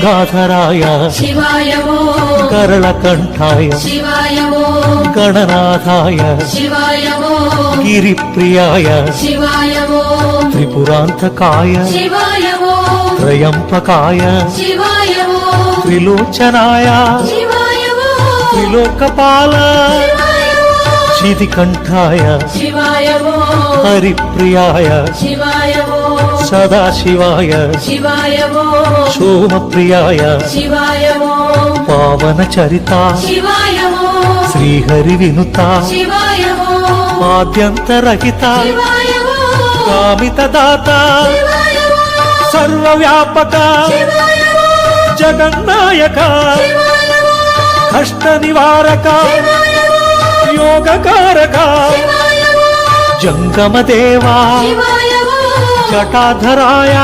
గంగాధరాయ శివాయ ఓం గరళకంఠాయ శివాయ ఓం గణనాథాయ శివాయ ఓం గిరిప్రియాయ శివాయ ఓం త్రిపురాంతకాయ శివాయ ఓం త్రయంపకాయ శివాయ ఓం త్రిలోచనాయ శివాయ ఓం త్రిలోకపాల శివాయ ఓం శితికంఠాయ శివాయ ఓం హరిప్రియాయ శివాయ ఓం సదాశివాయ శివాయ ఓం సోమప్రియాయ శివాయ ఓం పావన చరిత శివాయ ఓం శ్రీహరి వినుత శివాయ ఓం ఆద్యంతరహిత శివాయ ఓం కామిత దాత శివాయ ఓం సర్వవ్యాపక శివాయ ఓం జగన్నాయక శివాయ ఓం కష్ట నివారక శివాయ ఓం యోగకారక శివాయ ఓం జంగమ దేవా శివాయ ఓం జటాధరాయ